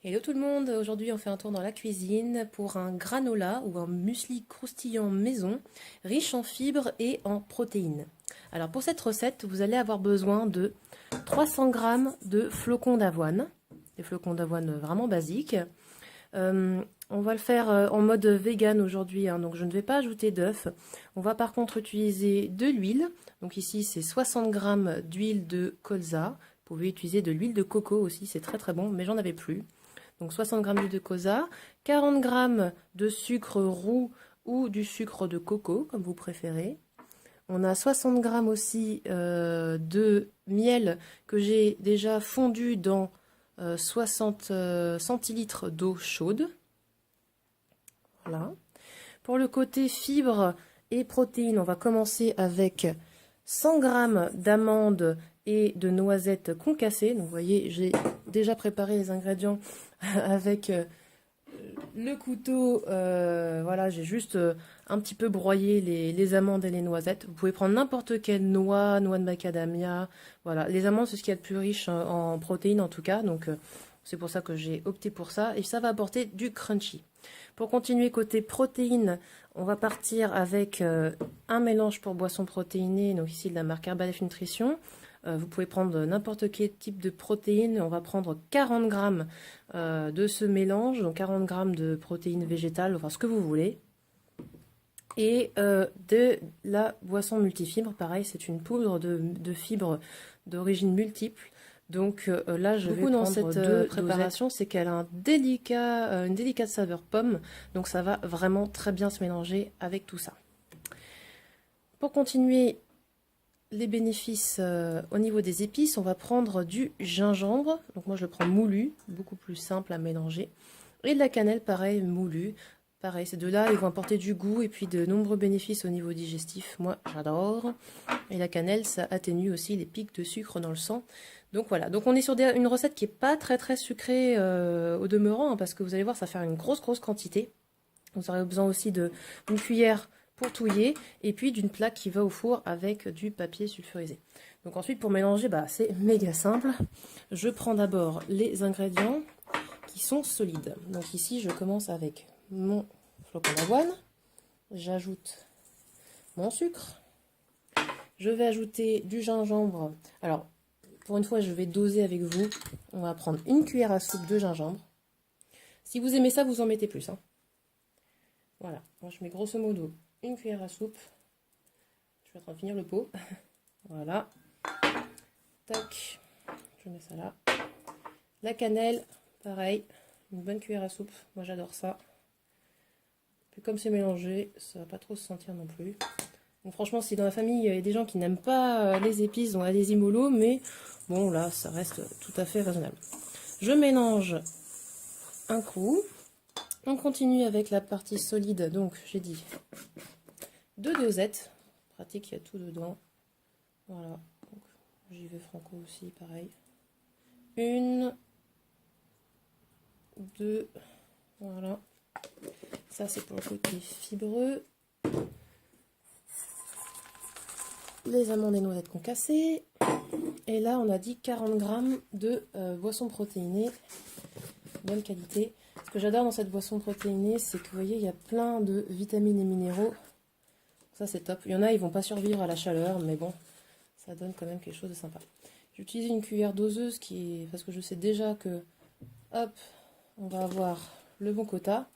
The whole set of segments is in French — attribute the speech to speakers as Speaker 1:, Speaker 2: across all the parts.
Speaker 1: Hello tout le monde, aujourd'hui on fait un tour dans la cuisine pour un granola ou un muesli croustillant maison, riche en fibres et en protéines. Alors pour cette recette, vous allez avoir besoin de 300 g de flocons d'avoine, des flocons d'avoine vraiment basiques. On va le faire en mode vegan aujourd'hui, hein, donc je ne vais pas ajouter d'œufs. On va par contre utiliser de l'huile, donc ici c'est 60 g d'huile de colza. Vous pouvez utiliser de l'huile de coco aussi, c'est très très bon, mais j'en avais plus. Donc 60 g d'huile de colza, 40 g de sucre roux ou du sucre de coco, comme vous préférez. On a 60 g aussi de miel que j'ai déjà fondu dans 60 centilitres d'eau chaude. Voilà. Pour le côté fibres et protéines, on va commencer avec 100 g d'amandes et de noisettes concassées. Donc vous voyez, j'ai déjà préparé les ingrédients avec le couteau. Voilà, j'ai juste un petit peu broyé les amandes et les noisettes. Vous pouvez prendre n'importe quelle noix de macadamia. Voilà, les amandes, c'est ce qu'il y a de plus riche en protéines en tout cas. Donc c'est pour ça que j'ai opté pour ça. Et ça va apporter du crunchy. Pour continuer côté protéines, on va partir avec un mélange pour boisson protéinée. Donc ici de la marque Herbalife Nutrition. Vous pouvez prendre n'importe quel type de protéines. On va prendre 40 g de ce mélange, donc 40 g de protéines végétales, enfin ce que vous voulez. Et de la boisson multifibre, pareil, c'est une poudre de fibres d'origine multiple. Donc là, je vais prendre cette préparation, c'est qu'elle a une délicate saveur pomme. Donc ça va vraiment très bien se mélanger avec tout ça. Pour continuer les bénéfices au niveau des épices, on va prendre du gingembre. Donc moi je le prends moulu, beaucoup plus simple à mélanger. Et de la cannelle, pareil, moulu. Pareil, ces deux-là, ils vont apporter du goût et puis de nombreux bénéfices au niveau digestif. Moi, j'adore. Et la cannelle, ça atténue aussi les pics de sucre dans le sang. Donc voilà, donc on est sur une recette qui n'est pas très sucrée au demeurant, hein, parce que vous allez voir, ça va faire une grosse quantité. Vous aurez besoin aussi d'une cuillère pour touiller et puis d'une plaque qui va au four avec du papier sulfurisé. Donc ensuite, pour mélanger, c'est méga simple. Je prends d'abord les ingrédients qui sont solides. Donc ici, je commence avec mon flocon d'avoine. J'ajoute mon sucre. Je vais ajouter du gingembre. Alors, pour une fois, je vais doser avec vous. On va prendre une cuillère à soupe de gingembre. Si vous aimez ça, vous en mettez plus, hein. Voilà, moi je mets grosso modo une cuillère à soupe. Je vais en train de finir le pot. Voilà. Tac. Je mets ça là. La cannelle, pareil. Une bonne cuillère à soupe. Moi j'adore ça. Puis comme c'est mélangé, ça va pas trop se sentir non plus. Donc franchement, si dans la famille il y a des gens qui n'aiment pas les épices, donc allez-y mollo, mais bon là, ça reste tout à fait raisonnable. Je mélange un coup. On continue avec la partie solide, donc j'ai dit 2 dosettes, pratique, il y a tout dedans. Voilà, j'y vais franco aussi, pareil. 1, 2, voilà. Ça c'est pour le côté fibreux. Les amandes et noisettes concassées. Et là on a dit 40 g de boisson protéinée, bonne qualité. Ce que j'adore dans cette boisson protéinée, c'est que vous voyez, il y a plein de vitamines et minéraux. Ça c'est top. Il y en a, ils vont pas survivre à la chaleur, mais bon, ça donne quand même quelque chose de sympa. J'utilise une cuillère doseuse parce que je sais déjà que, hop, on va avoir le bon quota.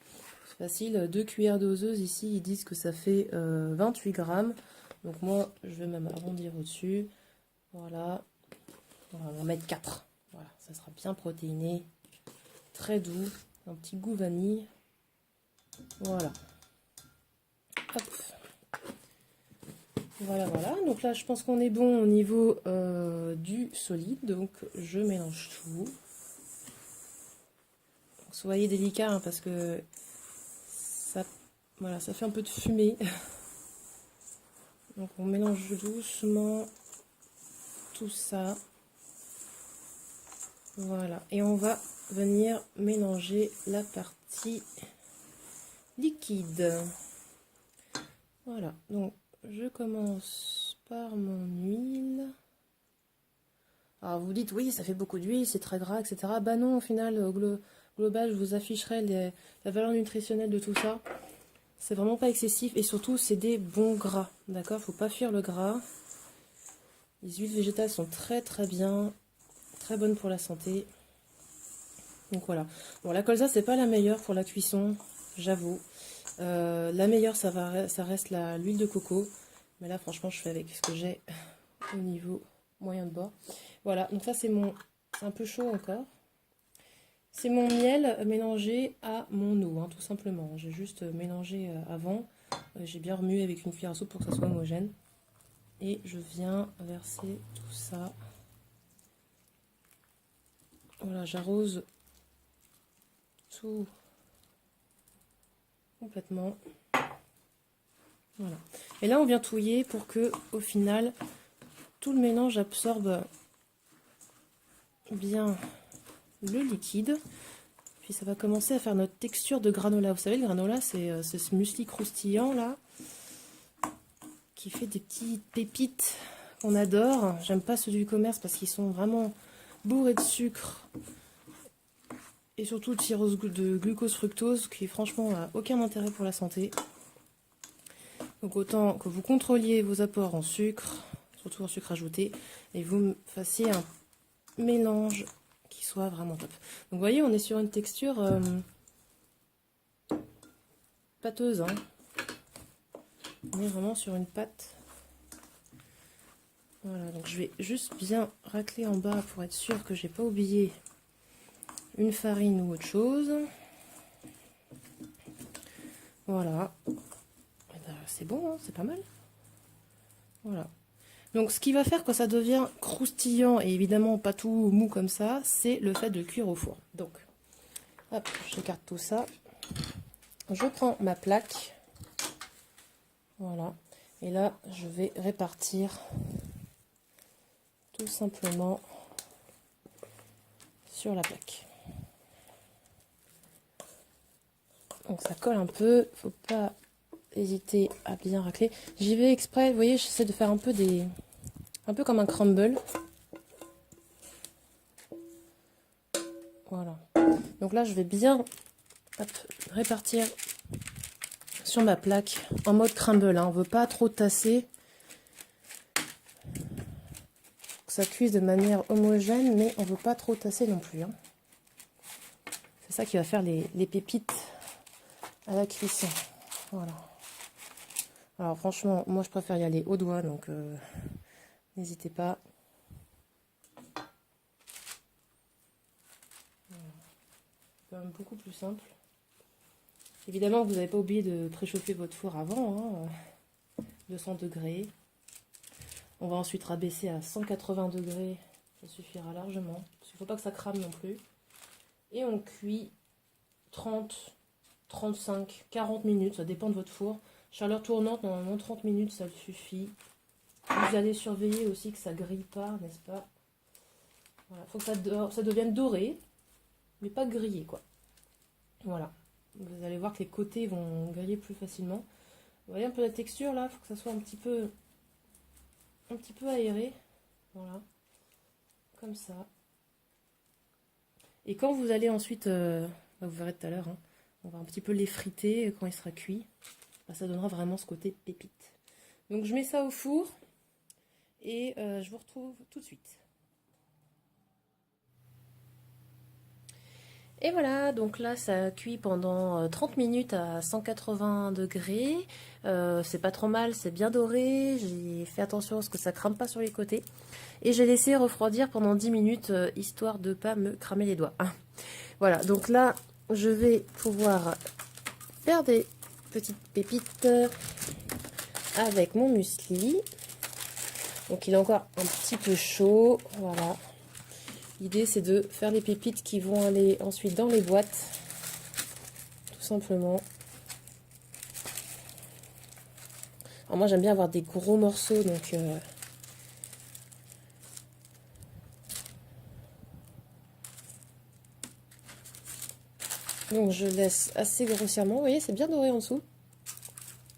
Speaker 1: C'est facile, 2 cuillères doseuses ici, ils disent que ça fait 28 grammes. Donc moi, je vais même arrondir au-dessus. Voilà, on va en mettre 4. Voilà, ça sera bien protéiné, très doux. Un petit goût vanille. Voilà. Hop. Voilà. Donc là, je pense qu'on est bon au niveau du solide. Donc, je mélange tout. Soyez délicat, hein, parce que voilà, ça fait un peu de fumée. Donc, on mélange doucement tout ça. Voilà. Et on va venir mélanger la partie liquide. Voilà, donc je commence par mon huile. Alors vous dites oui, ça fait beaucoup d'huile, c'est très gras, etc. Bah non, au final, global, je vous afficherai la valeur nutritionnelle de tout ça. C'est vraiment pas excessif et surtout c'est des bons gras, d'accord? Faut pas fuir le gras. Les huiles végétales sont très très bien, très bonnes pour la santé. Donc voilà. Bon, la colza c'est pas la meilleure pour la cuisson, j'avoue. La meilleure ça reste l'huile de coco. Mais là franchement je fais avec ce que j'ai au niveau moyen de bord. Voilà, donc ça c'est c'est un peu chaud encore. C'est mon miel mélangé à mon eau, hein, tout simplement. J'ai juste mélangé avant. J'ai bien remué avec une cuillère à soupe pour que ça soit homogène. Et je viens verser tout ça. Voilà, j'arrose tout complètement. Voilà. Et là, on vient touiller pour que, au final, tout le mélange absorbe bien le liquide. Puis ça va commencer à faire notre texture de granola. Vous savez, le granola, c'est ce muesli croustillant là, qui fait des petites pépites qu'on adore. J'aime pas ceux du commerce parce qu'ils sont vraiment bourrés de sucre et surtout de sirop de glucose fructose qui franchement n'a aucun intérêt pour la santé. Donc autant que vous contrôliez vos apports en sucre, surtout en sucre ajouté, et vous fassiez un mélange qui soit vraiment top. Donc vous voyez, on est sur une texture pâteuse, hein. On est vraiment sur une pâte. Voilà, donc je vais juste bien racler en bas pour être sûr que j'ai pas oublié une farine ou autre chose. Voilà. Ben, c'est bon, hein, c'est pas mal. Voilà. Donc ce qui va faire que ça devient croustillant et évidemment pas tout mou comme ça, c'est le fait de cuire au four. Donc, hop, j'écarte tout ça. Je prends ma plaque. Voilà. Et là, je vais répartir tout simplement sur la plaque. Donc ça colle un peu, faut pas hésiter à bien racler. J'y vais exprès, vous voyez, j'essaie de faire un peu comme un crumble. Voilà. Donc là, je vais bien répartir sur ma plaque en mode crumble. Hein. On ne veut pas trop tasser. Que ça cuise de manière homogène, mais on ne veut pas trop tasser non plus. Hein. C'est ça qui va faire les pépites à la cuisson. Voilà. Alors franchement, moi je préfère y aller au doigt, donc n'hésitez pas. Voilà. C'est quand même beaucoup plus simple. Évidemment, vous n'avez pas oublié de préchauffer votre four avant, hein, 200 degrés. On va ensuite rabaisser à 180 degrés, ça suffira largement. Parce qu'il ne faut pas que ça crame non plus. Et on cuit 30, 35, 40 minutes, ça dépend de votre four. Chaleur tournante, normalement 30 minutes, ça suffit. Vous allez surveiller aussi que ça grille pas, n'est-ce pas? Voilà, faut que ça devienne doré, mais pas grillé, quoi. Voilà. Vous allez voir que les côtés vont griller plus facilement. Vous voyez un peu la texture là, il faut que ça soit un petit peu aéré. Voilà. Comme ça. Et quand vous allez ensuite, vous verrez tout à l'heure, hein, on va un petit peu l'effriter quand il sera cuit. Bah, ça donnera vraiment ce côté pépite. Donc je mets ça au four et je vous retrouve tout de suite. Et voilà, donc là ça cuit pendant 30 minutes à 180 degrés. C'est pas trop mal, c'est bien doré. J'ai fait attention à ce que ça crame pas sur les côtés. Et j'ai laissé refroidir pendant 10 minutes, histoire de pas me cramer les doigts. Voilà, donc là je vais pouvoir faire des petites pépites avec mon muesli. Donc il est encore un petit peu chaud, voilà. L'idée c'est de faire les pépites qui vont aller ensuite dans les boîtes, tout simplement. Alors moi j'aime bien avoir des gros morceaux, donc je laisse assez grossièrement, vous voyez c'est bien doré en dessous.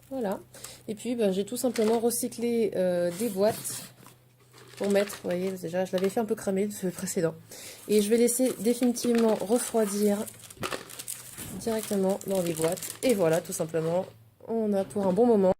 Speaker 1: Voilà. Et puis ben, j'ai tout simplement recyclé des boîtes pour mettre, vous voyez déjà je l'avais fait un peu cramer le précédent. Et je vais laisser définitivement refroidir directement dans les boîtes. Et voilà, tout simplement, on a pour un bon moment.